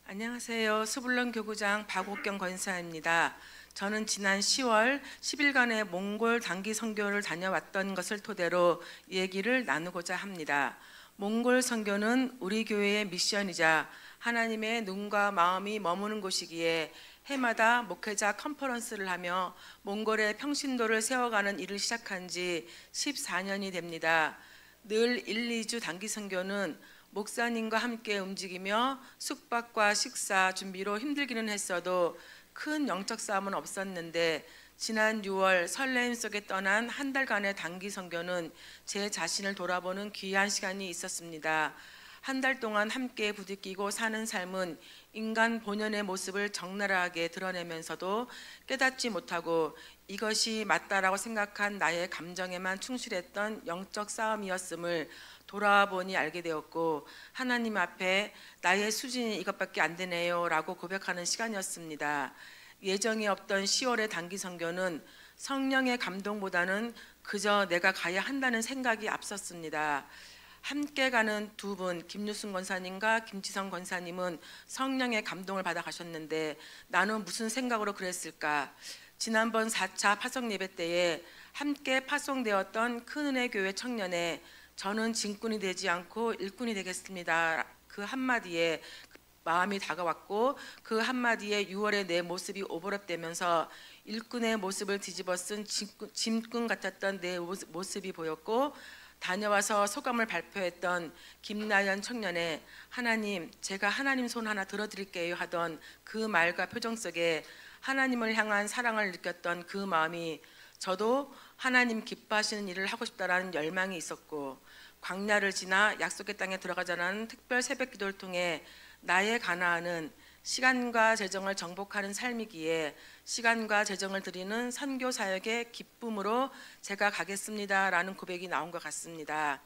안녕하세요. 수불론 교구장 박옥경 권사입니다. 저는 지난 10월 10일간의 몽골 단기 선교를 다녀왔던 것을 토대로 얘기를 나누고자 합니다. 몽골 선교는 우리 교회의 미션이자 하나님의 눈과 마음이 머무는 곳이기에 해마다 목회자 컨퍼런스를 하며 몽골의 평신도를 세워가는 일을 시작한 지 14년이 됩니다. 늘 1, 2주 단기 선교는 목사님과 함께 움직이며 숙박과 식사 준비로 힘들기는 했어도 큰 영적 싸움은 없었는데, 지난 6월 설렘 속에 떠난 한 달간의 단기 선교는 제 자신을 돌아보는 귀한 시간이 있었습니다. 한 달 동안 함께 부딪히고 사는 삶은 인간 본연의 모습을 적나라하게 드러내면서도 깨닫지 못하고 이것이 맞다라고 생각한 나의 감정에만 충실했던 영적 싸움이었음을 돌아보니 알게 되었고, 하나님 앞에 나의 수준이 이것밖에 안 되네요 라고 고백하는 시간이었습니다. 예정이 없던 10월의 단기 선교는 성령의 감동보다는 그저 내가 가야 한다는 생각이 앞섰습니다. 함께 가는 두 분, 김유순 권사님과 김지성 권사님은 성령의 감동을 받아 가셨는데 나는 무슨 생각으로 그랬을까? 지난번 4차 파송 예배 때에 함께 파송되었던 큰은혜 교회 청년의 저는 진꾼이 되지 않고 일꾼이 되겠습니다, 그 한마디에 마음이 다가왔고, 그 한마디에 6월에 내 모습이 오버랩되면서 일꾼의 모습을 뒤집어 쓴 짐꾼 같았던 내 모습이 보였고, 다녀와서 소감을 발표했던 김나연 청년의 하나님, 제가 하나님 손 하나 들어드릴게요 하던 그 말과 표정 속에 하나님을 향한 사랑을 느꼈던 그 마음이, 저도 하나님 기뻐하시는 일을 하고 싶다라는 열망이 있었고, 광야를 지나 약속의 땅에 들어가자는 특별 새벽 기도를 통해 나의 가나안은 시간과 재정을 정복하는 삶이기에 시간과 재정을 드리는 선교 사역의 기쁨으로 제가 가겠습니다라는 고백이 나온 것 같습니다.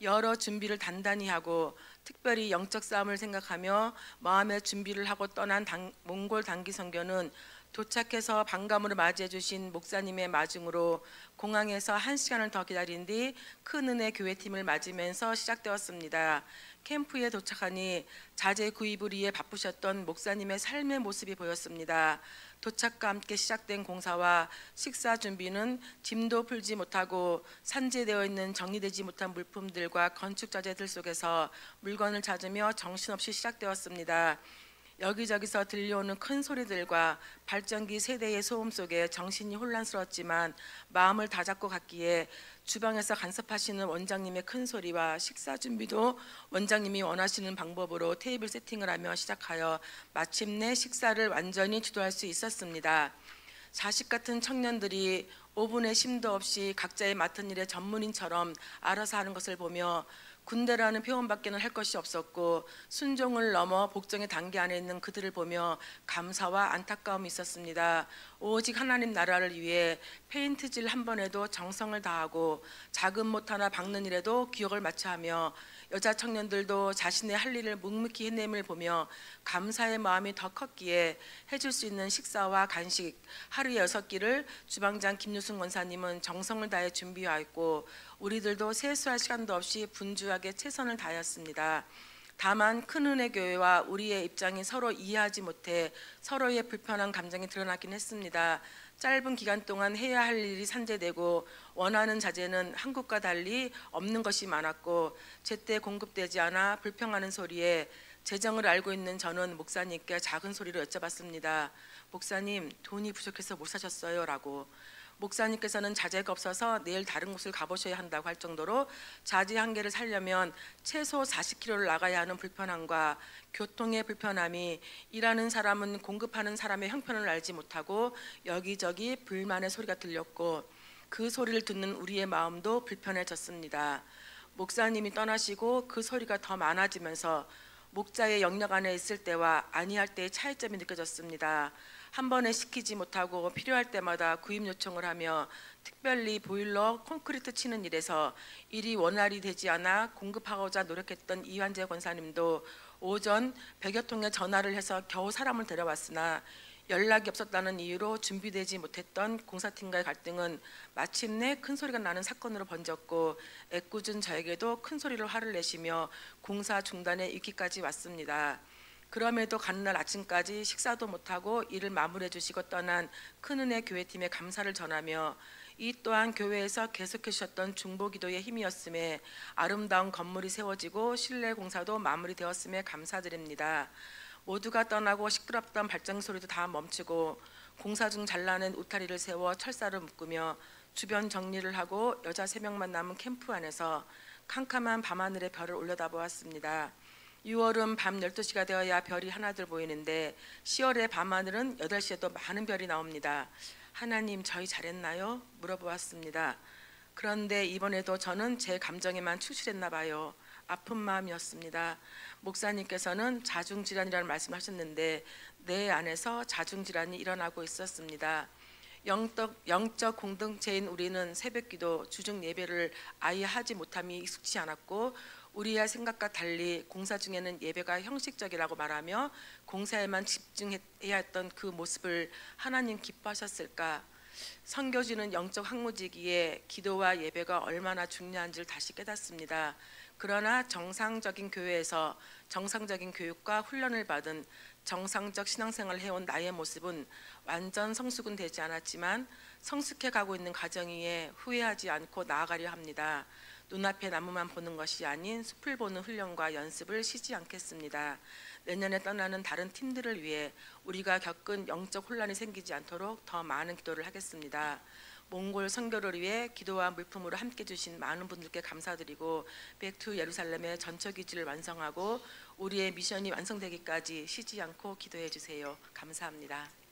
여러 준비를 단단히 하고 특별히 영적 싸움을 생각하며 마음의 준비를 하고 떠난 몽골 단기 선교는 도착해서 반감으로 맞이해 주신 목사님의 마중으로 공항에서 1시간을 더 기다린 뒤 큰은혜 교회팀을 맞으면서 시작되었습니다. 캠프에 도착하니 자재 구입을 위해 바쁘셨던 목사님의 삶의 모습이 보였습니다. 도착과 함께 시작된 공사와 식사 준비는 짐도 풀지 못하고 산재되어 있는 정리되지 못한 물품들과 건축 자재들 속에서 물건을 찾으며 정신없이 시작되었습니다. 여기저기서 들려오는 큰 소리들과 발전기 세대의 소음 속에 정신이 혼란스러웠지만 마음을 다잡고 갔기에 주방에서 간섭하시는 원장님의 큰 소리와 식사 준비도 원장님이 원하시는 방법으로 테이블 세팅을 하며 시작하여 마침내 식사를 완전히 주도할 수 있었습니다. 자식 같은 청년들이 5분의 쉼도 없이 각자의 맡은 일의 전문인처럼 알아서 하는 것을 보며 군대라는 표현밖에는 할 것이 없었고, 순종을 넘어 복종의 단계 안에 있는 그들을 보며 감사와 안타까움이 있었습니다. 오직 하나님 나라를 위해 페인트질 한 번에도 정성을 다하고 작은 못 하나 박는 일에도 기억을 마쳐하며, 여자 청년들도 자신의 할 일을 묵묵히 해냄을 보며 감사의 마음이 더 컸기에 해줄 수 있는 식사와 간식 하루에 6끼를 주방장 김유순 권사님은 정성을 다해 준비하였고, 우리들도 세수할 시간도 없이 분주하게 최선을 다하였습니다. 다만 큰은혜 교회와 우리의 입장이 서로 이해하지 못해 서로의 불편한 감정이 드러나긴 했습니다. 짧은 기간 동안 해야 할 일이 산재되고 원하는 자재는 한국과 달리 없는 것이 많았고 제때 공급되지 않아 불평하는 소리에 재정을 알고 있는 저는 목사님께 작은 소리로 여쭤봤습니다. 목사님, 돈이 부족해서 못 사셨어요? 라고. 목사님께서는 자재가 없어서 내일 다른 곳을 가보셔야 한다고 할 정도로 자재 한 개를 살려면 최소 40km를 나가야 하는 불편함과 교통의 불편함이 일하는 사람은 공급하는 사람의 형편을 알지 못하고 여기저기 불만의 소리가 들렸고, 그 소리를 듣는 우리의 마음도 불편해졌습니다. 목사님이 떠나시고 그 소리가 더 많아지면서 목자의 영역 안에 있을 때와 아니할 때의 차이점이 느껴졌습니다. 한 번에 시키지 못하고 필요할 때마다 구입 요청을 하며 특별히 보일러 콘크리트 치는 일에서 일이 원활히 되지 않아 공급하고자 노력했던 이환재 권사님도 오전 100여 통의 전화를 해서 겨우 사람을 데려왔으나 연락이 없었다는 이유로 준비되지 못했던 공사팀과의 갈등은 마침내 큰 소리가 나는 사건으로 번졌고, 애꿎은 저에게도 큰 소리로 화를 내시며 공사 중단에 이르기까지 왔습니다. 그럼에도 가는날 아침까지 식사도 못하고 일을 마무리해 주시고 떠난 큰은혜 교회팀에 감사를 전하며 이 또한 교회에서 계속해 주셨던 중보기도의 힘이었음에 아름다운 건물이 세워지고 실내 공사도 마무리되었음에 감사드립니다. 모두가 떠나고 시끄럽던 발전 소리도 다 멈추고 공사 중 잘라낸 울타리를 세워 철사를 묶으며 주변 정리를 하고 여자 3명만 남은 캠프 안에서 캄캄한 밤하늘에 별을 올려다보았습니다. 6월은 밤 12시가 되어야 별이 하나둘 보이는데 10월의 밤하늘은 8시에도 많은 별이 나옵니다. 하나님, 저희 잘했나요? 물어보았습니다. 그런데 이번에도 저는 제 감정에만 충실했나 봐요. 아픈 마음이었습니다. 목사님께서는 자중질환이라는 말씀하셨는데 내 안에서 자중질환이 일어나고 있었습니다. 영적 공동체인 우리는 새벽기도, 주중 예배를 아예 하지 못함이 익숙치 않았고 우리의 생각과 달리 공사 중에는 예배가 형식적이라고 말하며 공사에만 집중해야 했던 그 모습을 하나님 기뻐하셨을까? 선교지는 영적 학무지기에 기도와 예배가 얼마나 중요한지를 다시 깨닫습니다. 그러나 정상적인 교회에서 정상적인 교육과 훈련을 받은 정상적 신앙생활을 해온 나의 모습은 완전 성숙은 되지 않았지만 성숙해 가고 있는 과정이에 후회하지 않고 나아가려 합니다. 눈앞의 나무만 보는 것이 아닌 숲을 보는 훈련과 연습을 쉬지 않겠습니다. 내년에 떠나는 다른 팀들을 위해 우리가 겪은 영적 혼란이 생기지 않도록 더 많은 기도를 하겠습니다. 몽골 선교를 위해 기도와 물품으로 함께 주신 많은 분들께 감사드리고 백투 예루살렘의 전처기지를 완성하고 우리의 미션이 완성되기까지 쉬지 않고 기도해 주세요. 감사합니다.